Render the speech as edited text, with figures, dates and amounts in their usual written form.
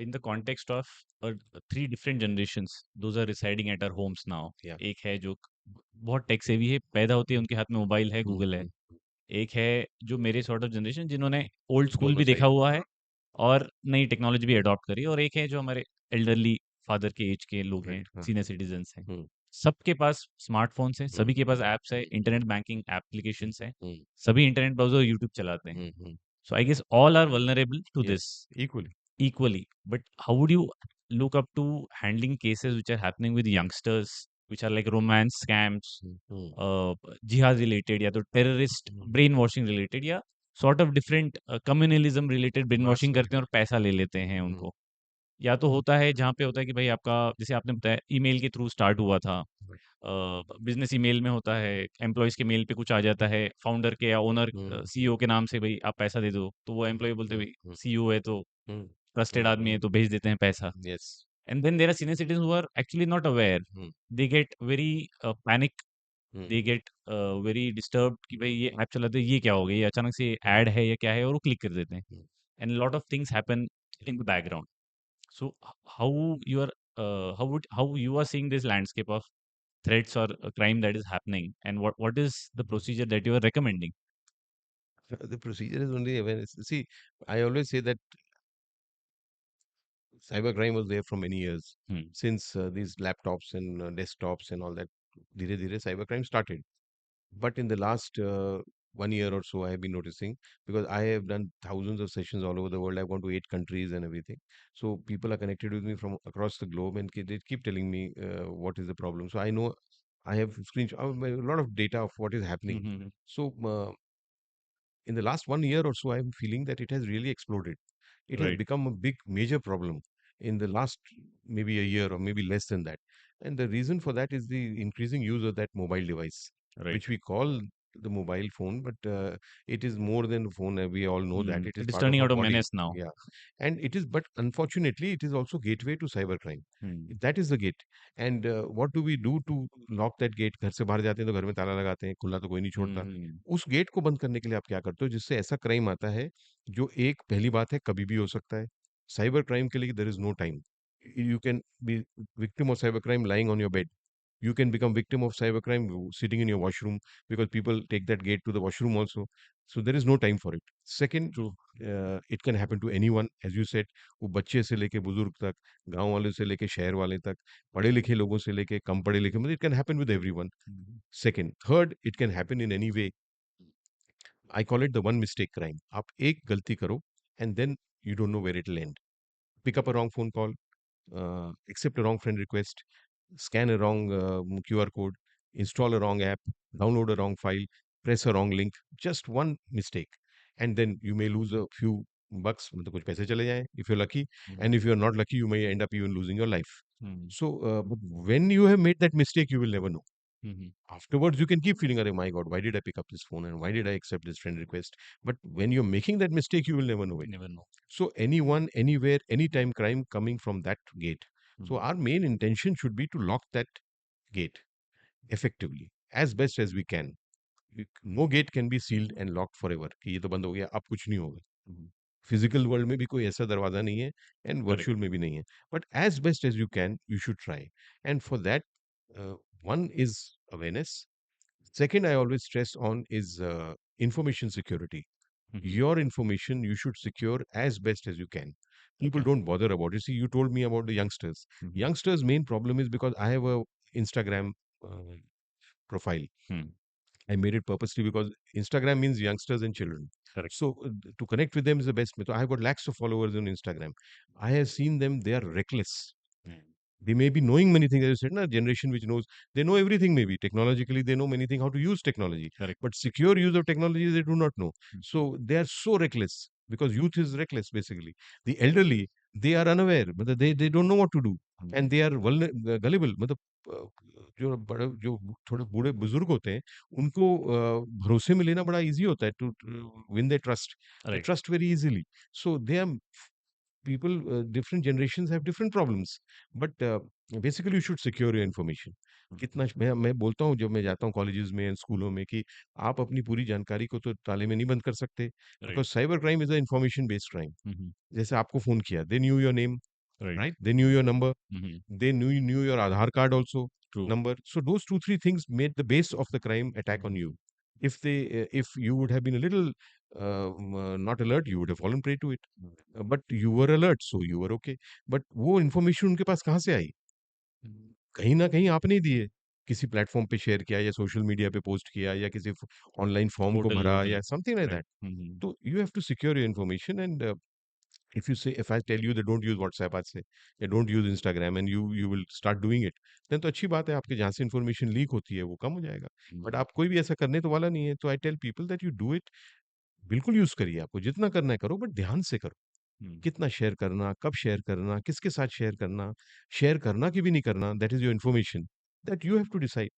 in the context of three different generations, those are residing at our homes now. Yeah. एक है जो बहुत tech savvy है, पैदा होते ही उनके हाथ में मोबाइल है, गूगल है। एक है जो मेरे सॉर्ट ऑफ जनरेशन जिन्होंने ओल्ड स्कूल दोनों भी देखा सही। हुआ है और नई टेक्नोलॉजी भी अडॉप्ट करी, और एक है जो हमारे एल्डरली फादर के एज के लोग हैं, राइट, हाँ। सीनियर सिटीजन्स हैं। हुँ, सबके पास स्मार्टफ़ोन्स हैं, हुँ, सभी के पास ऐप्स हैं, इंटरनेट बैंकिंग एप्लीकेशंस हैं, हुँ, सभी इंटरनेट ब्राउज़र यूट्यूब चलाते हैं। हुँ, हुँ। So I guess all are vulnerable to yes, this equally. equally. But how would you look up to handling cases which are happening with youngsters, which are like romance scams, hmm, hmm, jihad related, या तो terrorist हुँ। brain washing related, या sort of different communalism related brain बस washing वही। करते हैं और पैसा ले लेते हैं हुँ, उनको? या तो होता है जहाँ पे होता है कि भाई आपका, जैसे आपने बताया, ईमेल के थ्रू स्टार्ट हुआ था। बिजनेस ईमेल में होता है, एम्प्लॉयज़ के मेल पे कुछ आ जाता है, फाउंडर के या ओनर हुँ, सीईओ के नाम से, भाई आप पैसा दे दो, तो वो हुँ, एम्प्लॉयी बोलते हैं हुँ, भाई हुँ, सीईओ है तो हुँ, ट्रस्टेड हुँ, आदमी है हुँ। तो भेज देते हैं पैसा। Yes. And then there are senior citizen who are actually not aware, hmm, they get very panic, hmm, they get very disturbed कि भाई ये ऐप चलाते ये क्या हो गया, ये अचानक से ऐड है या क्या है, और वो क्लिक कर देते हैं। हुँ। And lot of things happen in the background. So how you are how you are seeing this landscape of threats or crime that is happening, and what is the procedure that you are recommending? The procedure is only awareness. See, I always say that cybercrime was there for many years Hmm. since these laptops and desktops and all that. धीरे धीरे cybercrime started. But in the last 1 year or so, I have been noticing because I have done thousands of sessions all over the world. I've gone to 8 countries and everything. So people are connected with me from across the globe and they keep telling me what is the problem. So I know I have a lot of data of what is happening. Mm-hmm. So in the last 1 year or so, I'm feeling that it has really exploded. It has Right. become a big, major problem in the last maybe a year or maybe less than that. And the reason for that is the increasing use of that mobile device, Right. which we call the mobile phone, but it is more than a phone. We all know that it is It is part of turning our out a body. menace now. Yeah, and it is, but unfortunately, it is also gateway to cybercrime. Hmm. That is the gate. And what do we do to lock that gate? घर से बाहर जाते हैं तो घर में ताला लगाते हैं, खुला तो कोई नहीं छोड़ता। Hmm. उस गेट को बंद करने के लिए आप क्या करते हो जिससे ऐसा क्राइम आता है जो एक पहली बात है कभी भी हो सकता है। साइबर क्राइम के लिए there is no time. You can be victim of cyber crime lying on your bed. You can become victim of cybercrime sitting in your washroom because people take that gate to the washroom also. So there is no time for it. Second, True. it can happen to anyone, as you said, वो बच्चे से लेके बुजुर्ग तक, गांव वाले से लेके शहर वाले तक, पढ़े लिखे लोगों से लेके कम पढ़े लिखे, मतलब it can happen with everyone. Mhm. Second, third, it can happen in any way. I call it the one mistake crime. आप एक गलती करो and then you don't know where it'll end. Pick up a wrong phone call, accept a wrong friend request, scan a wrong QR code, install a wrong app, download a wrong file, press a wrong link. Just one mistake, and then you may lose a few bucks. मतलब कुछ पैसे चले जाएं if you're lucky, Mhm. and if you're not lucky, you may end up even losing your life. Mhm. So, but when you have made that mistake, you will never know. Mhm. Afterwards, you can keep feeling, "Arey, my God, why did I pick up this phone and why did I accept this friend request?" But when you're making that mistake, you will never know it. Never know. So anyone, anywhere, anytime crime coming from that gate. So Mhm. our main intention should be to lock that gate effectively as best as we can. No gate can be sealed and locked forever कि ये तो बंद हो गया अब कुछ नहीं होगा. Mhm. फिजिकल वर्ल्ड में भी कोई ऐसा दरवाजा नहीं है एंड Correct. वर्चुअल में भी नहीं है. But as best as you can you should try and for that one is awareness. Second, I always stress on is information security. Mhm. Your information you should secure as best as you can. People Okay. don't bother about it. See, you told me about the youngsters. Mhm. Youngsters main problem is because I have a Instagram profile. Hmm. I made it purposely because Instagram means youngsters and children. Correct. So to connect with them is the best method. I've got lakhs of followers on Instagram. I have seen them, they are reckless. Hmm. They may be knowing many things. As you said, na, generation which knows, they know everything maybe. Technologically, they know many things, how to use technology. Correct. But secure use of technology, they do not know. Mhm. So they are so reckless because youth is reckless basically. The elderly, they are unaware, but they don't know what to do. And Mhm. they are gullible. मतलब अ, जो बड़े जो थोड़े बूढ़े बुजुर्ग होते हैं उनको भरोसे में लेना बड़ा इजी होता है to win the trust. They Right. trust very easily. So they are people different generations have different problems, but basically you should secure your information. हुँ, कितना मैं बोलता हूँ जब मैं जाता हूँ कॉलेजेस में एंड स्कूलों में कि आप अपनी पूरी जानकारी को तो ताले में नहीं बंद कर सकते, right. Because cyber crime is a information based crime. हुँ, हुँ, जैसे आपको फ़ोन किया, they knew your name, right. Right? They knew your number, हुँ, हुँ, they knew your Aadhaar card also true. number. So those 2 3 things made the base of the crime hmm, attack on hmm, you. Hmm, If you would have been a little not alert, you would have fallen prey to it. But you were alert, so you were okay. But वो information उनके पास कहाँ से आई? हुँ, कहीं न कहीं आपने ही दी है। किसी प्लेटफ़ॉर्म पे शेयर किया या सोशल मीडिया पे पोस्ट किया या किसी ऑनलाइन फॉर्म को पोर्टल भरा वोटल, या समथिंग लाइक दैट। राइट। हुँ, हुँ, तो you have to secure your information and if I tell you that don't use WhatsApp आज से या don't use Instagram and you will start doing it, then तो अच्छी बात है आपके जहाँ से इन्फॉर्मेशन लीक होती है वो कम हो जाएगा। बट हुँ, आप कोई भी ऐसा करने तो वाला नहीं है, तो I tell people that you do it. बिल्कुल यूज़ करिए, आपको जितना करना है करो बट ध्यान से करो। हुँ, कितना शेयर करना, कब शेयर करना, किसके साथ शेयर करना की भी नहीं करना, that is your information that you have to decide.